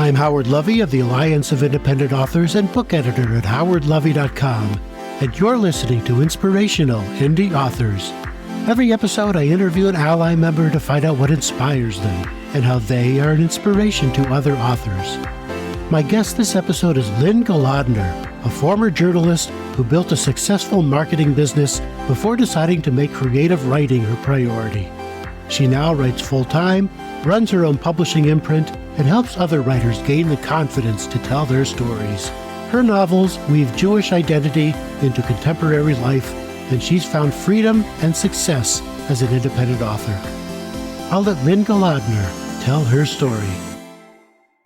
I'm Howard Lovey of the Alliance of Independent Authors and book editor at howardlovey.com, and you're listening to Inspirational Indie Authors. Every episode, I interview an ally member to find out what inspires them and how they are an inspiration to other authors. My guest this episode is Lynne Golodner, a former journalist who built a successful marketing business before deciding to make creative writing her priority. She now writes full-time, runs her own publishing imprint, and helps other writers gain the confidence to tell their stories. Her novels weave Jewish identity into contemporary life, and she's found freedom and success as an independent author. I'll let Lynne Golodner tell her story.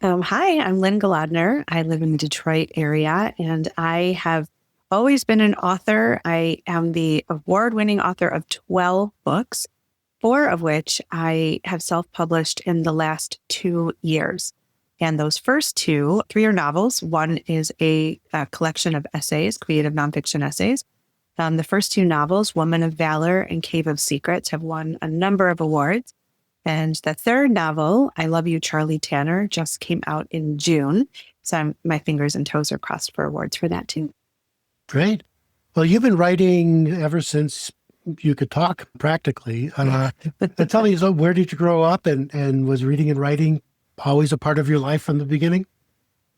Hi, I'm Lynne Golodner. I live in the Detroit area, and I have always been an author. I am the award-winning author of 12 books, 4 of which I have self-published in the last 2 years. And those first 2, 3 are novels. One is a collection of essays, creative nonfiction essays. The first 2 novels, Woman of Valor and Cave of Secrets, have won a number of awards. And the third novel, I Love You, Charlie Tanner, just came out in June. So my fingers and toes are crossed for awards for that too. Great. Well, you've been writing ever since you could talk, practically. Tell me, so where did you grow up, and was reading and writing always a part of your life from the beginning?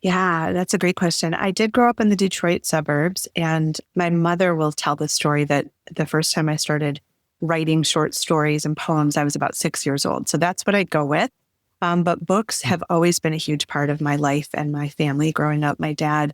Yeah, that's a great question. I did grow up in the Detroit suburbs, and my mother will tell the story that the first time I started writing short stories and poems, I was about 6 years old. So that's what I go with. But books have always been a huge part of my life and my family. Growing up, my dad,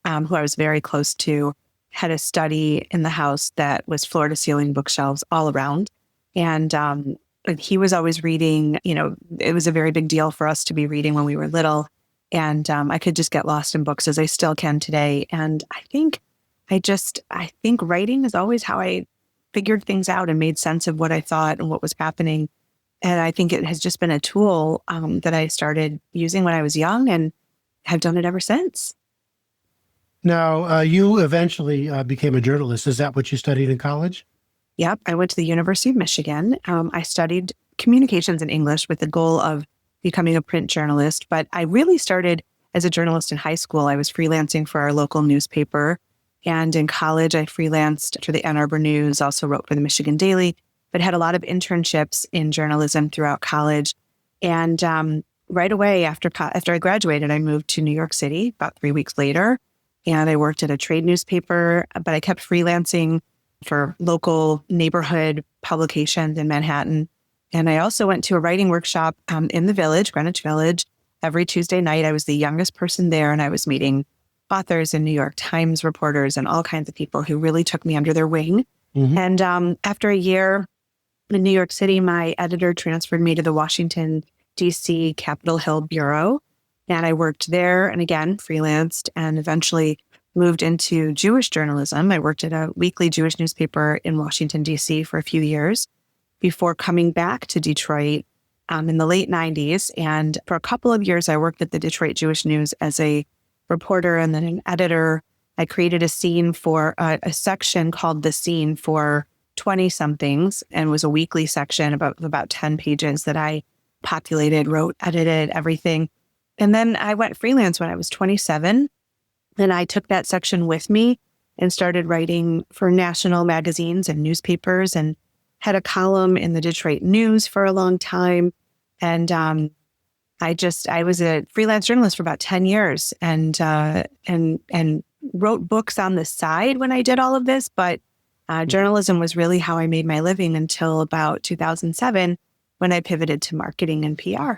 who I was very close to, had a study in the house that was floor-to-ceiling bookshelves all around. And he was always reading. It was a very big deal for us to be reading when we were little. And I could just get lost in books, as I still can today. And I think writing is always how I figured things out and made sense of what I thought and what was happening. And I think it has just been a tool that I started using when I was young and have done it ever since. Now, you eventually became a journalist. Is that what you studied in college? Yep. I went to the University of Michigan. I studied communications and English with the goal of becoming a print journalist. But I really started as a journalist in high school. I was freelancing for our local newspaper. And in college, I freelanced for the Ann Arbor News, also wrote for the Michigan Daily, but had a lot of internships in journalism throughout college. And right away after I graduated, I moved to New York City about 3 weeks later. And I worked at a trade newspaper, but I kept freelancing for local neighborhood publications in Manhattan. And I also went to a writing workshop in the Village, Greenwich Village. Every Tuesday night, I was the youngest person there, and I was meeting authors and New York Times reporters and all kinds of people who really took me under their wing. Mm-hmm. And after a year in New York City, my editor transferred me to the Washington, D.C. Capitol Hill Bureau. And I worked there and again, freelanced and eventually moved into Jewish journalism. I worked at a weekly Jewish newspaper in Washington, D.C. for a few years before coming back to Detroit in the late 90s. And for a couple of years, I worked at the Detroit Jewish News as a reporter and then an editor. I created a scene for a section called The Scene for 20-somethings, and was a weekly section about 10 pages that I populated, wrote, edited, everything. And then I went freelance when I was 27, and I took that section with me and started writing for national magazines and newspapers, and had a column in the Detroit News for a long time. And I was a freelance journalist for about 10 years and wrote books on the side when I did all of this. But journalism was really how I made my living until about 2007, when I pivoted to marketing and PR.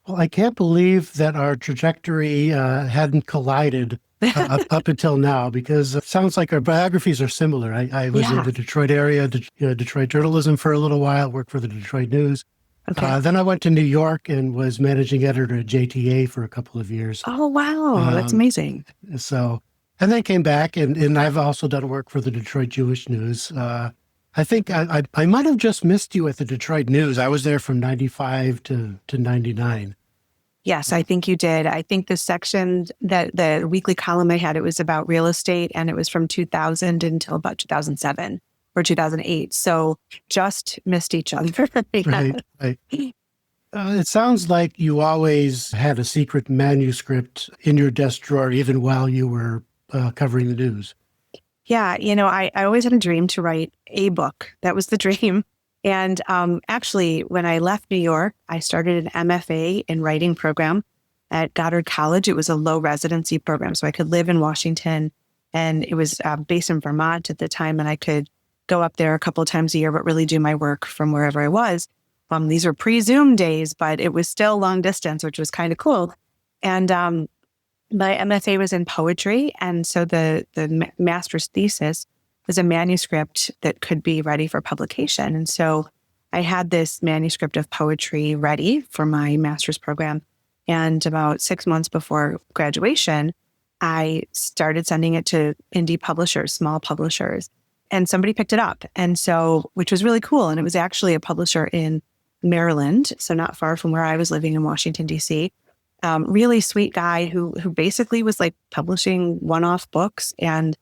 Well, I can't believe that our trajectory hadn't collided up until now, because it sounds like our biographies are similar. I was in the Detroit area, Detroit journalism for a little while, worked for the Detroit News. Okay. Then I went to New York and was managing editor at JTA for a couple of years. Oh, wow. That's amazing. So, and then came back, and I've also done work for the Detroit Jewish News. I think I might have just missed you at the Detroit News. I was there from 95 to 99. Yes, I think you did. I think the section, that the weekly column I had, it was about real estate, and it was from 2000 until about 2007 or 2008. So just missed each other. Right. It sounds like you always had a secret manuscript in your desk drawer, even while you were covering the news. Yeah, I always had a dream to write a book. That was the dream. And actually, when I left New York, I started an MFA in writing program at Goddard College. It was a low residency program, so I could live in Washington, and it was based in Vermont at the time, and I could go up there a couple of times a year, but really do my work from wherever I was. These were pre-Zoom days, but it was still long distance, which was kind of cool. And my MFA was in poetry, and so the master's thesis was a manuscript that could be ready for publication. And so I had this manuscript of poetry ready for my master's program. And about 6 months before graduation, I started sending it to indie publishers, small publishers, and somebody picked it up. And so, which was really cool. And it was actually a publisher in Maryland, so not far from where I was living in Washington, D.C. Really sweet guy who basically was like publishing one-off books. And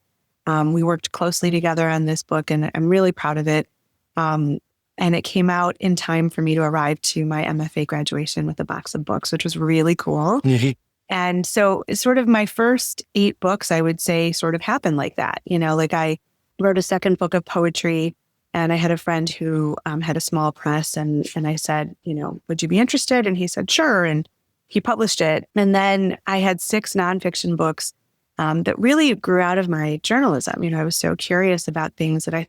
we worked closely together on this book, and I'm really proud of it. And it came out in time for me to arrive to my MFA graduation with a box of books, which was really cool. Mm-hmm. And so it's sort of my first 8 books, I would say, sort of happened like that. Like I wrote a second book of poetry, and I had a friend who had a small press, and I said, would you be interested? And he said, sure. And he published it. And then I had 6 nonfiction books that really grew out of my journalism. I was so curious about things that I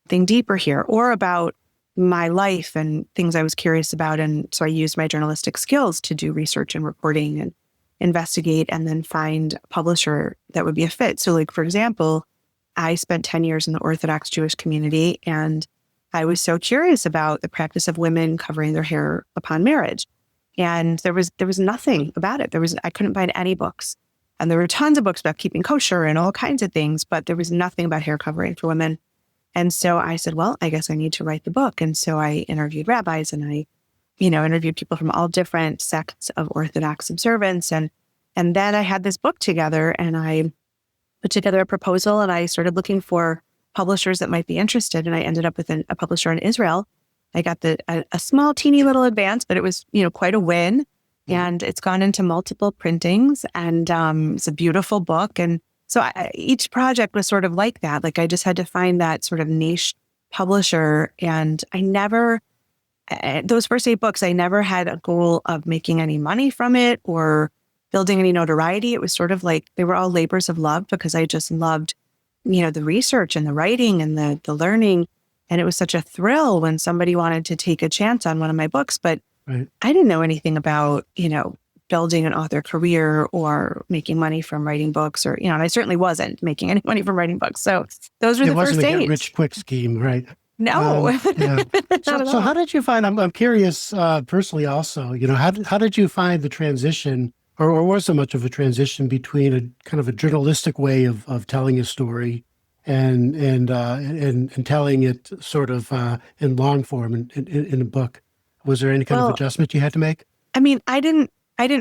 think deeper here, or about my life and things I was curious about. And so I used my journalistic skills to do research and reporting and investigate, and then find a publisher that would be a fit. So like, for example, I spent 10 years in the Orthodox Jewish community, and I was so curious about the practice of women covering their hair upon marriage. And there was nothing about it. I couldn't find any books. And there were tons of books about keeping kosher and all kinds of things, but there was nothing about hair covering for women. And so I said, well, I guess I need to write the book. And so I interviewed rabbis, and I, interviewed people from all different sects of Orthodox observance. And then I had this book together, and I put together a proposal, and I started looking for publishers that might be interested. And I ended up with a publisher in Israel. I got a small, teeny little advance, but it was, quite a win. And it's gone into multiple printings, and it's a beautiful book. And so each project was sort of like that. Like I just had to find that sort of niche publisher. And I never, those first 8 books, I never had a goal of making any money from it or building any notoriety. It was sort of like they were all labors of love, because I just loved, the research and the writing and the learning. And it was such a thrill when somebody wanted to take a chance on one of my books. But Right. I didn't know anything about, building an author career or making money from writing books, or, and I certainly wasn't making any money from writing books. So those were the first 8. It wasn't a get rich quick scheme, right? No. Yeah. So how did you find, I'm curious personally also, how did you find the transition, or was there much of a transition between a kind of a journalistic way of telling a story and telling it sort of in long form in a book? Was there any kind of adjustment you had to make? I mean, I didn't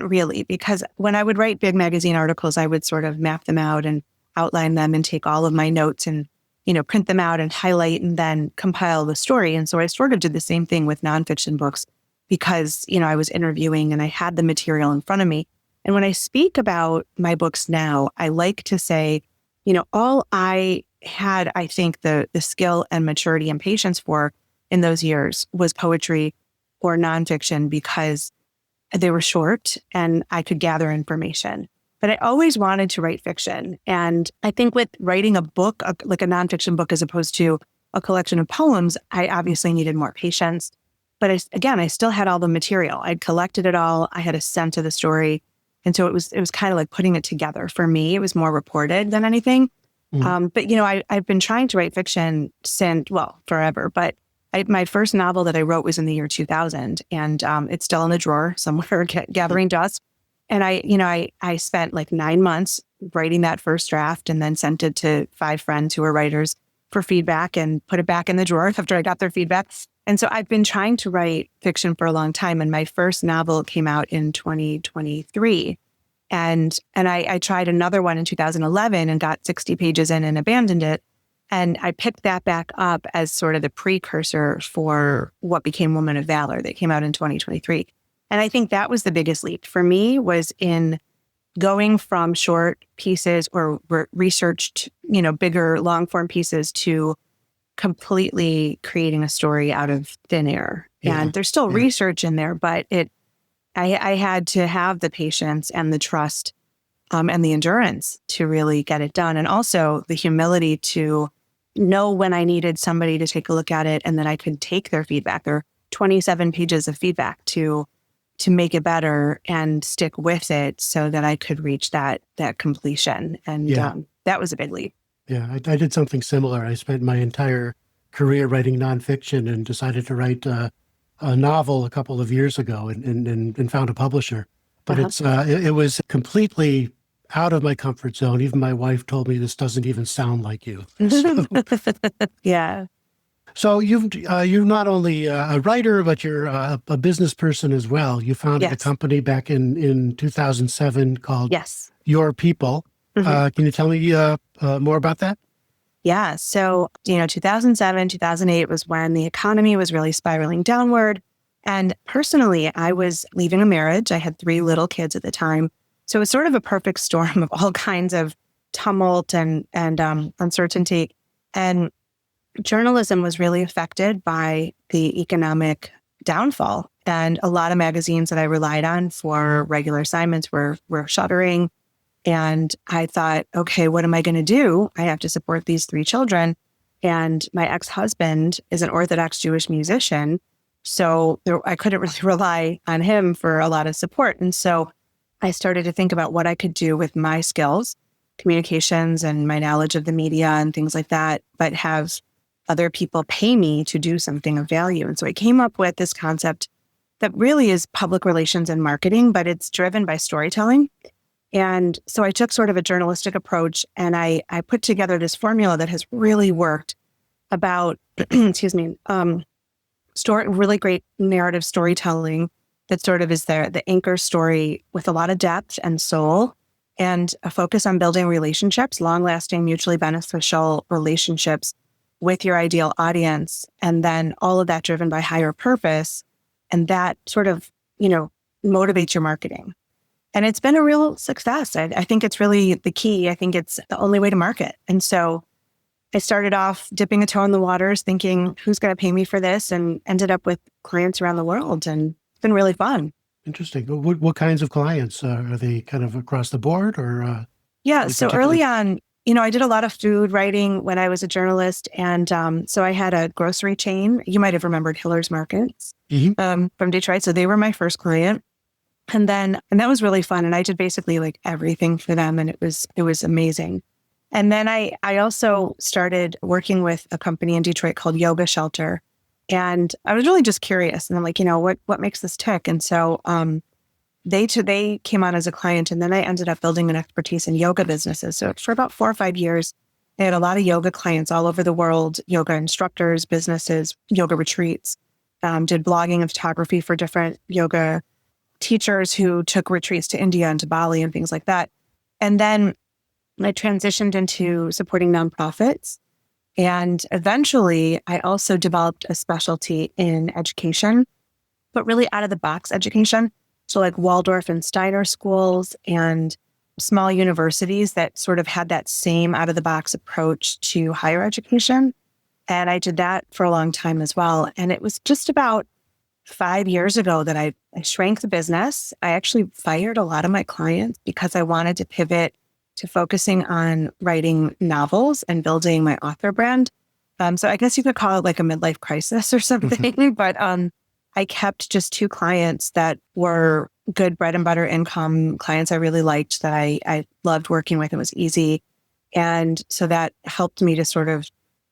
really, because when I would write big magazine articles, I would sort of map them out and outline them and take all of my notes and, print them out and highlight and then compile the story. And so I sort of did the same thing with nonfiction books, because, I was interviewing and I had the material in front of me. And when I speak about my books now, I like to say, all I had, I think, the skill and maturity and patience for in those years was poetry or nonfiction, because they were short and I could gather information. But I always wanted to write fiction. And I think with writing a book, like a nonfiction book, as opposed to a collection of poems, I obviously needed more patience. But I still had all the material. I'd collected it all. I had a sense of the story. And so it was kind of like putting it together. For me, it was more reported than anything. But, I've been trying to write fiction since, forever. But my first novel that I wrote was in the year 2000, and it's still in the drawer somewhere gathering dust. And I spent like 9 months writing that first draft, and then sent it to 5 friends who were writers for feedback, and put it back in the drawer after I got their feedback. And so I've been trying to write fiction for a long time. And my first novel came out in 2023. And I tried another one in 2011 and got 60 pages in and abandoned it. And I picked that back up as sort of the precursor for what became Woman of Valor that came out in 2023. And I think that was the biggest leap for me, was in going from short pieces or researched, bigger long form pieces to completely creating a story out of thin air. Yeah. And there's still research in there, but I had to have the patience and the trust and the endurance to really get it done. And also the humility to know when I needed somebody to take a look at it and then I could take their feedback. There are 27 pages of feedback to make it better and stick with it so that I could reach that completion. And that was a big leap. Yeah, I did something similar. I spent my entire career writing nonfiction and decided to write a novel a couple of years ago and found a publisher. But it was completely out of my comfort zone. Even my wife told me, this doesn't even sound like you. So, yeah. So you're not only a writer, but you're a business person as well. You founded a company back in 2007 called Your People. Can you tell me more about that? Yeah. So, 2007, 2008 was when the economy was really spiraling downward. And personally, I was leaving a marriage. I had 3 little kids at the time. So it was sort of a perfect storm of all kinds of tumult and uncertainty. And journalism was really affected by the economic downfall. And a lot of magazines that I relied on for regular assignments were shuttering. And I thought, okay, what am I going to do? I have to support these 3 children. And my ex-husband is an Orthodox Jewish musician. So I couldn't really rely on him for a lot of support. And so I started to think about what I could do with my skills, communications and my knowledge of the media and things like that, but have other people pay me to do something of value. And so I came up with this concept that really is public relations and marketing, but it's driven by storytelling. And so I took sort of a journalistic approach and I put together this formula that has really worked about, really great narrative storytelling that sort of is the anchor story with a lot of depth and soul and a focus on building relationships, long-lasting, mutually beneficial relationships with your ideal audience. And then all of that driven by higher purpose. And that sort of, motivates your marketing. And it's been a real success. I think it's really the key. I think it's the only way to market. And so I started off dipping a toe in the waters, thinking, who's going to pay me for this? And ended up with clients around the world. And it's been really fun. Interesting. What kinds of clients? Are they kind of across the board or? Yeah. So early on, I did a lot of food writing when I was a journalist. And so I had a grocery chain. You might have remembered Hiller's Markets from Detroit. So they were my first client. And that was really fun. And I did basically like everything for them. And it was amazing. And then I also started working with a company in Detroit called Yoga Shelter. And I was really just curious. And I'm like, what makes this tick? And so they came on as a client. And then I ended up building an expertise in yoga businesses. So for about 4 or 5 years, I had a lot of yoga clients all over the world, yoga instructors, businesses, yoga retreats, did blogging and photography for different yoga teachers who took retreats to India and to Bali and things like that. And then I transitioned into supporting nonprofits. And eventually, I also developed a specialty in education, but really out of the box education. So like Waldorf and Steiner schools and small universities that sort of had that same out of the box approach to higher education. And I did that for a long time as well. And it was just about 5 years ago that I shrank the business. I actually fired a lot of my clients because I wanted to pivot to focusing on writing novels and building my author brand. So I guess you could call it like a midlife crisis or something. But I kept just 2 clients that were good bread and butter income clients I really liked, that I loved working with. It was easy. And so that helped me to sort of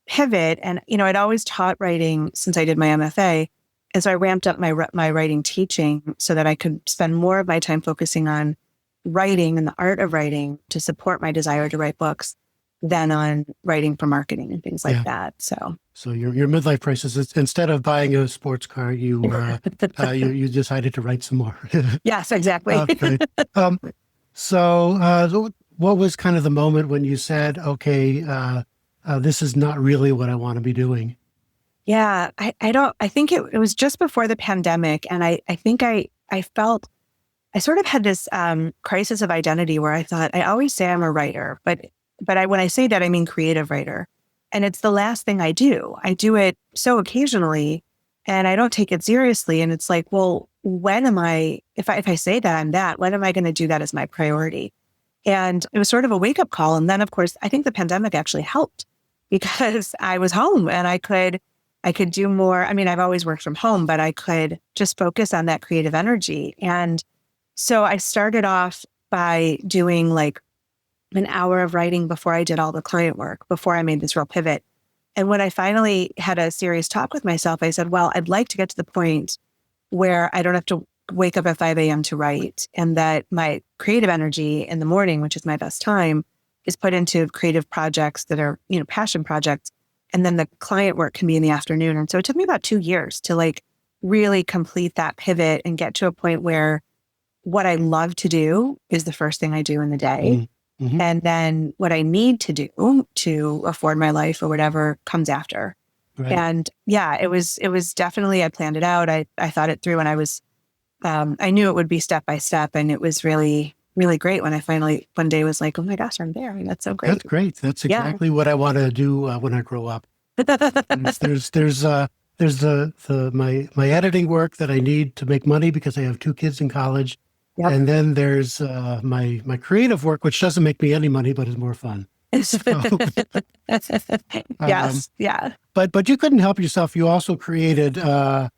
pivot. And, I'd always taught writing since I did my MFA. And so I ramped up my writing teaching so that I could spend more of my time focusing on writing and the art of writing to support my desire to write books than on writing for marketing and things like that. So your midlife crisis is, instead of buying a sports car, you you decided to write some more. Yes, exactly. So what was kind of the moment when you said, okay, this is not really what I want to be doing? Yeah, I think it was just before the pandemic. And I think I felt, I sort of had this crisis of identity where I thought, I always say I'm a writer, but when I say that, I mean creative writer. And it's the last thing I do. I do it so occasionally and I don't take it seriously. And it's like, well, when am I, if I say that I'm that, when am I going to do that as my priority? And it was sort of a wake up call. And then of course, I think the pandemic actually helped because I was home and I could do more. I mean, I've always worked from home, but I could just focus on that creative energy. And so I started off by doing like an hour of writing before I did all the client work, before I made this real pivot. And when I finally had a serious talk with myself, I said, well, I'd like to get to the point where I don't have to wake up at 5 a.m. to write, and that my creative energy in the morning, which is my best time, is put into creative projects that are, passion projects. And then the client work can be in the afternoon. And so it took me about 2 years to like really complete that pivot and get to a point where what I love to do is the first thing I do in the day. Mm-hmm. And then what I need to do to afford my life or whatever comes after. Right. And yeah, it was definitely, I planned it out. I thought it through, and I knew it would be step by step. And it was really, really great when I finally one day was like, oh my gosh, I'm there. I mean, that's so great. That's great. That's exactly what I want to do when I grow up. There's my editing work that I need to make money because I have 2 kids in college. Yep. And then there's my creative work, which doesn't make me any money, but is more fun. So, yes. Yeah. But you couldn't help yourself. You also created a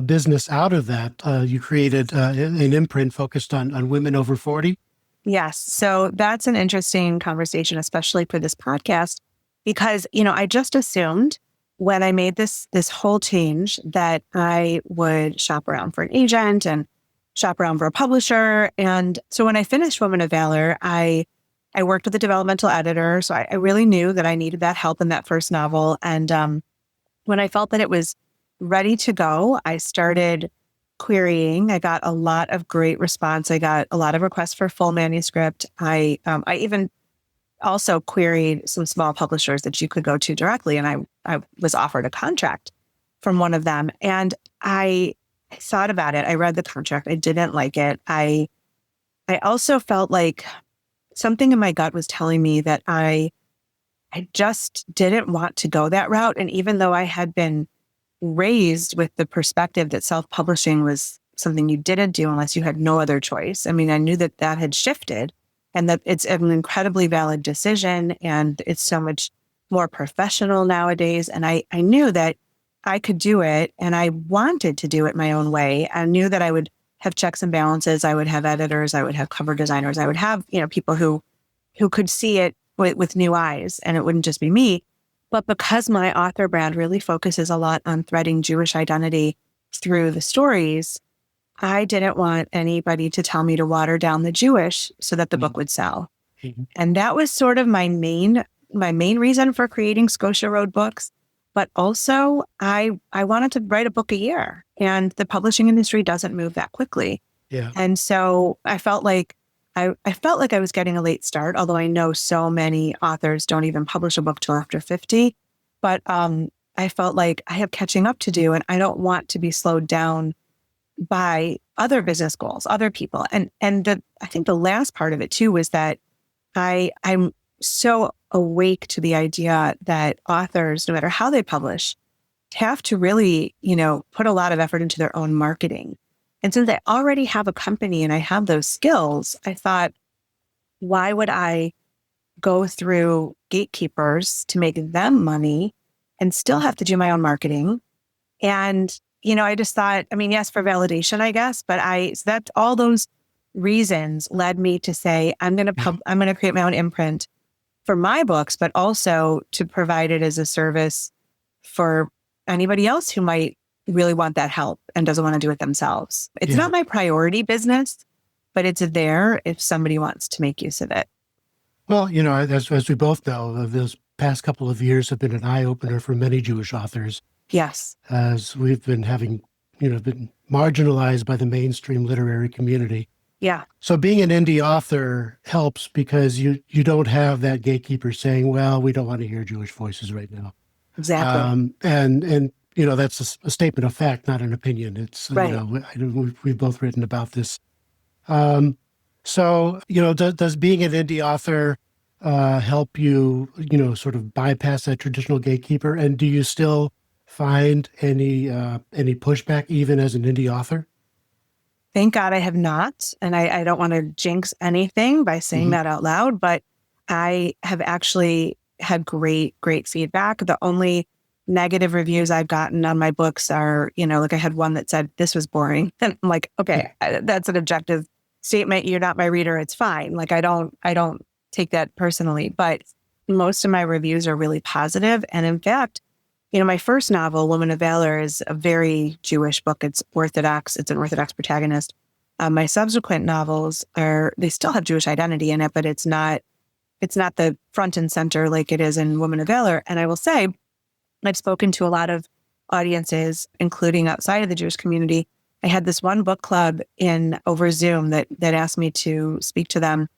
business out of that. You created an imprint focused on women over 40. Yes. So that's an interesting conversation, especially for this podcast, because, I just assumed when I made this whole change that I would shop around for an agent and shop around for a publisher. And so when I finished Woman of Valor, I worked with a developmental editor. So I really knew that I needed that help in that first novel. And when I felt that it was ready to go, I started querying. I got a lot of great response. I got a lot of requests for full manuscript. I even also queried some small publishers that you could go to directly. And I was offered a contract from one of them. And I thought about it. I read the contract. I didn't like it. I also felt like something in my gut was telling me that I just didn't want to go that route. And even though I had been raised with the perspective that self-publishing was something you didn't do unless you had no other choice. I mean, I knew that had shifted and that it's an incredibly valid decision and it's so much more professional nowadays. And I knew that I could do it and I wanted to do it my own way. I knew that I would have checks and balances. I would have editors. I would have cover designers. I would have, people who could see it with new eyes, and it wouldn't just be me. But because my author brand really focuses a lot on threading Jewish identity through the stories, I didn't want anybody to tell me to water down the Jewish so that the book would sell. Mm-hmm. And that was sort of my main reason for creating Scotia Road Books. But also I wanted to write a book a year, and the publishing industry doesn't move that quickly. Yeah. And so I felt like I was getting a late start, although I know so many authors don't even publish a book till after 50. But I felt like I have catching up to do, and I don't want to be slowed down by other business goals, other people. And I think the last part of it too was that I'm so awake to the idea that authors, no matter how they publish, have to really, put a lot of effort into their own marketing. And since I already have a company and I have those skills, I thought, why would I go through gatekeepers to make them money and still have to do my own marketing? And, I just thought, yes, for validation, I guess, but that all those reasons led me to say, I'm going to create my own imprint for my books, but also to provide it as a service for anybody else who might really want that help and doesn't want to do it themselves. It's not my priority business, but it's there if somebody wants to make use of it. Well, as we both know, those past couple of years have been an eye-opener for many Jewish authors. Yes. As we've been having, been marginalized by the mainstream literary community. Yeah, So being an indie author helps because you don't have that gatekeeper saying, "Well, we don't want to hear Jewish voices right now," exactly. and that's a statement of fact, not an opinion. It's Right. we've both written about this. Um, so does being an indie author help you sort of bypass that traditional gatekeeper? And do you still find any pushback even as an indie author? Thank God I have not. And I don't want to jinx anything by saying Hmm. that out loud, but I have actually had great feedback. The only negative reviews I've gotten on my books are, like I had one that said, this was boring. And I'm like, okay, that's an objective statement. You're not my reader. It's fine. Like, I don't take that personally, but most of my reviews are really positive. And in fact, my first novel, Woman of Valor, is a very Jewish book. It's Orthodox. It's an Orthodox protagonist. My subsequent novels they still have Jewish identity in it, but it's not the front and center like it is in Woman of Valor. And I will say, I've spoken to a lot of audiences, including outside of the Jewish community. I had this one book club over Zoom that asked me to speak to them.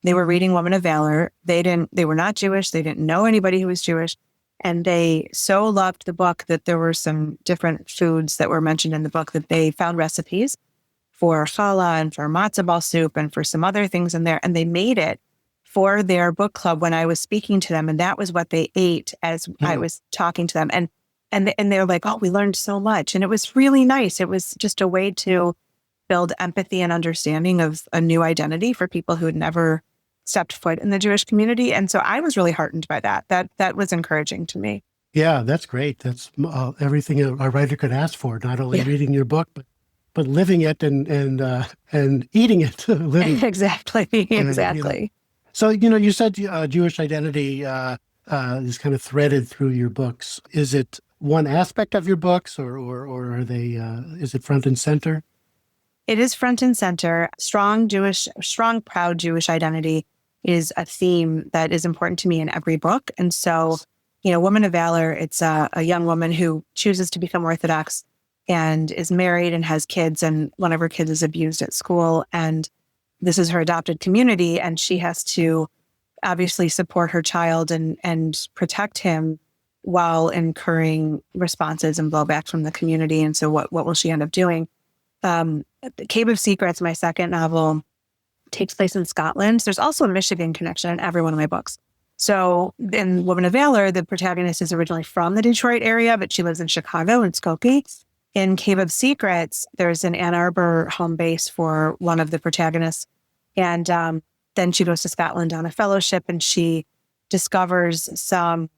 They were reading Woman of Valor. They were not Jewish. They didn't know anybody who was Jewish. And they so loved the book that there were some different foods that were mentioned in the book that they found recipes for challah and for matzo ball soup and for some other things in there. And they made it for their book club when I was speaking to them. And that was what they ate as I was talking to them. And they're like, oh, we learned so much. And it was really nice. It was just a way to build empathy and understanding of a new identity for people who had never stepped foot in the Jewish community. And so I was really heartened by that. That was encouraging to me. Yeah, that's great. That's everything a writer could ask for. Not only reading your book, but living it and eating it. Living Exactly. Exactly. So you said Jewish identity is kind of threaded through your books. Is it one aspect of your books, or are they? Is it front and center? It is front and center. Strong, proud Jewish identity is a theme that is important to me in every book. And so, Woman of Valor, it's a young woman who chooses to become Orthodox and is married and has kids, and one of her kids is abused at school. And this is her adopted community, and she has to obviously support her child and protect him while incurring responses and blowback from the community. And so what will she end up doing? The Cave of Secrets, my second novel, takes place in Scotland. There's also a Michigan connection in every one of my books. So in Woman of Valor, the protagonist is originally from the Detroit area, but she lives in Chicago and Skokie. In Cave of Secrets, there's an Ann Arbor home base for one of the protagonists. And then she goes to Scotland on a fellowship, and she discovers some,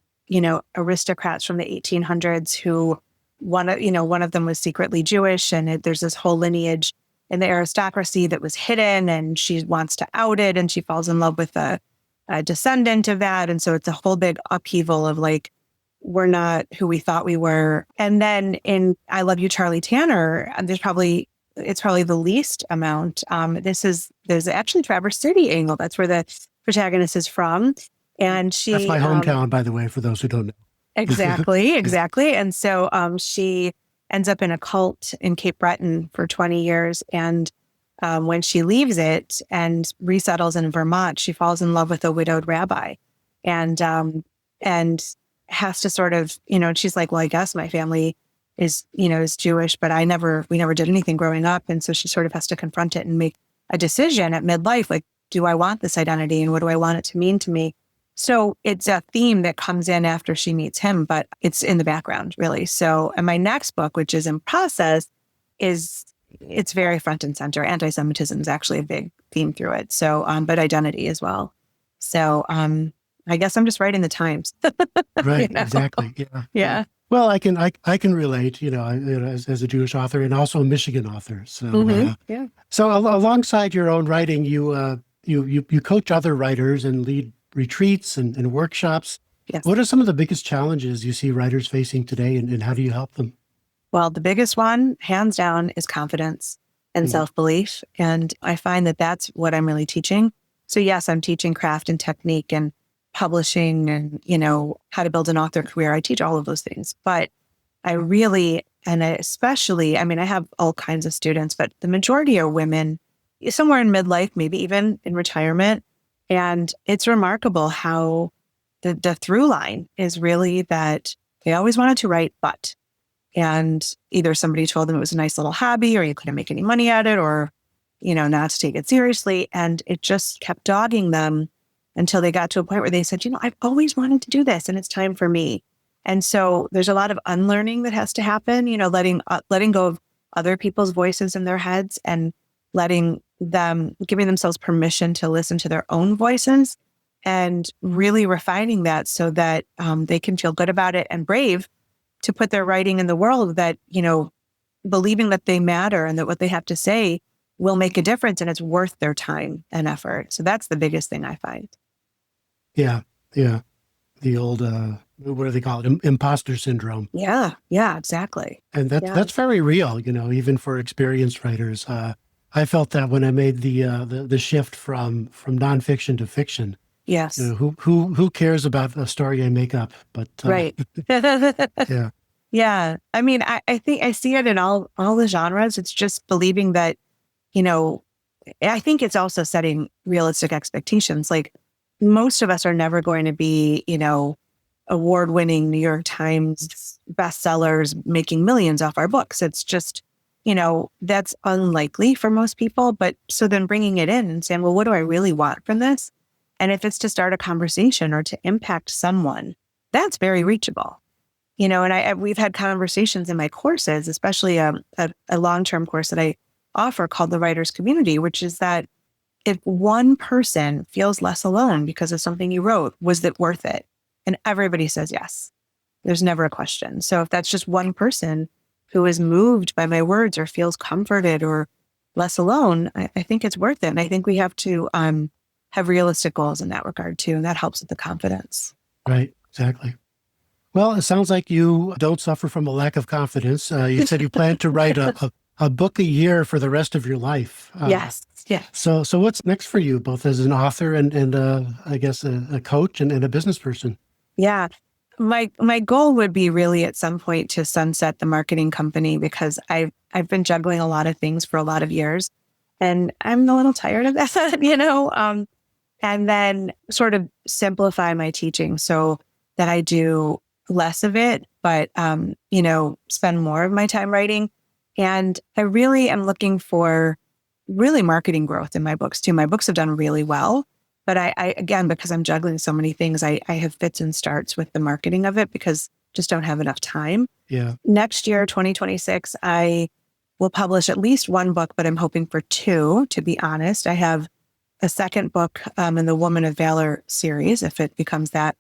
aristocrats from the 1800s who one of them was secretly Jewish, and there's this whole lineage in the aristocracy that was hidden, and she wants to out it, and she falls in love with a descendant of that. And so it's a whole big upheaval of like, we're not who we thought we were. And then in I Love You, Charlie Tanner, it's probably the least amount. There's actually Traverse City angle. That's where the protagonist is from. And That's my hometown, by the way, for those who don't know. Exactly. And so she ends up in a cult in Cape Breton for 20 years. And when she leaves it and resettles in Vermont, she falls in love with a widowed rabbi, and has to sort of, she's like, well, I guess my family is Jewish, but we never did anything growing up. And so she sort of has to confront it and make a decision at midlife. Like, do I want this identity, and what do I want it to mean to me? So it's a theme that comes in after she meets him, but it's in the background, really. So, and my next book, which is in process, it's very front and center. Anti-Semitism is actually a big theme through it. So, but identity as well. So, I guess I'm just writing the times. Right. Exactly. Yeah. Yeah. Well, I can relate, as a Jewish author and also a Michigan author. So, Yeah. So alongside your own writing, you coach other writers and lead retreats and workshops. Yes. What are some of the biggest challenges you see writers facing today, and how do you help them? Well, the biggest one, hands down, is confidence and self-belief. And I find that that's what I'm really teaching. So yes, I'm teaching craft and technique and publishing and, how to build an author career. I teach all of those things. But I really, and I especially, I have all kinds of students, but the majority are women somewhere in midlife, maybe even in retirement. And it's remarkable how the through line is really that they always wanted to write, and either somebody told them it was a nice little hobby or you couldn't make any money at it, or, not to take it seriously. And it just kept dogging them until they got to a point where they said, I've always wanted to do this and it's time for me. And so there's a lot of unlearning that has to happen, letting go of other people's voices in their heads and giving themselves permission to listen to their own voices and really refining that so that they can feel good about it and brave to put their writing in the world, that, believing that they matter and that what they have to say will make a difference and it's worth their time and effort. So that's the biggest thing I find. Yeah. Yeah. The old, what do they call it? Imposter syndrome. Yeah, exactly. And that's very real, even for experienced writers. I felt that when I made the shift from nonfiction to fiction. Yes. Who cares about a story I make up? But right. Yeah. Yeah. I mean, I think I see it in all the genres. It's just believing that, I think it's also setting realistic expectations. Like, most of us are never going to be, award-winning New York Times bestsellers making millions off our books. It's just, that's unlikely for most people. But so then bringing it in and saying, well, what do I really want from this? And if it's to start a conversation or to impact someone, that's very reachable. And we've had conversations in my courses, especially a long-term course that I offer called the Writers Community, which is that if one person feels less alone because of something you wrote, was it worth it? And everybody says yes. There's never a question. So if that's just one person who is moved by my words or feels comforted or less alone, I think it's worth it. And I think we have to have realistic goals in that regard too. And that helps with the confidence. Right. Exactly. Well, it sounds like you don't suffer from a lack of confidence. You said you plan to write a book a year for the rest of your life. Yes. Yeah. So what's next for you, both as an author and I guess a coach and a business person? Yeah. My goal would be really at some point to sunset the marketing company, because I've been juggling a lot of things for a lot of years and I'm a little tired of that, and then sort of simplify my teaching so that I do less of it, but, spend more of my time writing. And I really am looking for really marketing growth in my books too. My books have done really well, but I again, because I'm juggling so many things, I have fits and starts with the marketing of it because just don't have enough time. Yeah. Next year, 2026, I will publish at least one book, but I'm hoping for two, to be honest. I have a second book in the Woman of Valor series, if it becomes that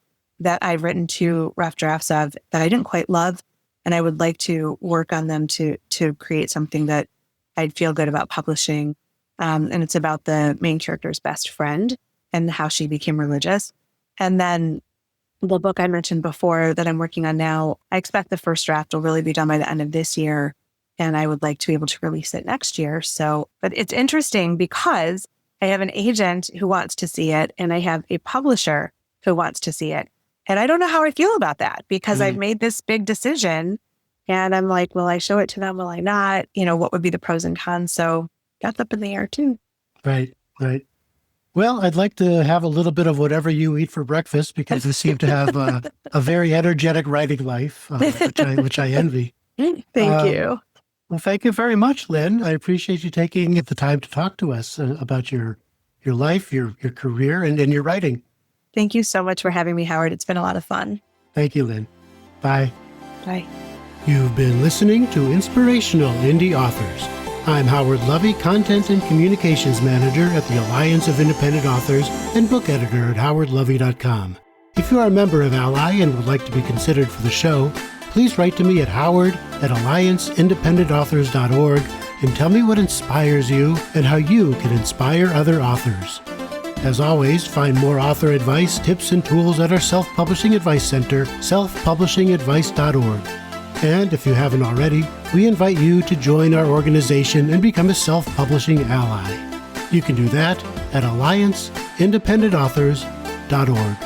I've written 2 rough drafts of that I didn't quite love. And I would like to work on them to create something that I'd feel good about publishing. And it's about the main character's best friend and how she became religious. And then the book I mentioned before that I'm working on now, I expect the first draft will really be done by the end of this year. And I would like to be able to release it next year. So, but it's interesting because I have an agent who wants to see it and I have a publisher who wants to see it. And I don't know how I feel about that because I've made this big decision and I'm like, will I show it to them? Will I not? What would be the pros and cons? So that's up in the air too. Right. Well, I'd like to have a little bit of whatever you eat for breakfast because you seem to have a very energetic writing life, which I envy. Thank you. Well, thank you very much, Lynne. I appreciate you taking the time to talk to us about your life, your career, and your writing. Thank you so much for having me, Howard. It's been a lot of fun. Thank you, Lynne. Bye. Bye. You've been listening to Inspirational Indie Authors. I'm Howard Lovey, Content and Communications Manager at the Alliance of Independent Authors and book editor at howardlovey.com. If you are a member of Ally and would like to be considered for the show, please write to me at howard@allianceindependentauthors.org and tell me what inspires you and how you can inspire other authors. As always, find more author advice, tips, and tools at our Self-Publishing Advice Center, selfpublishingadvice.org. And if you haven't already, we invite you to join our organization and become a self-publishing ally. You can do that at allianceindependentauthors.org.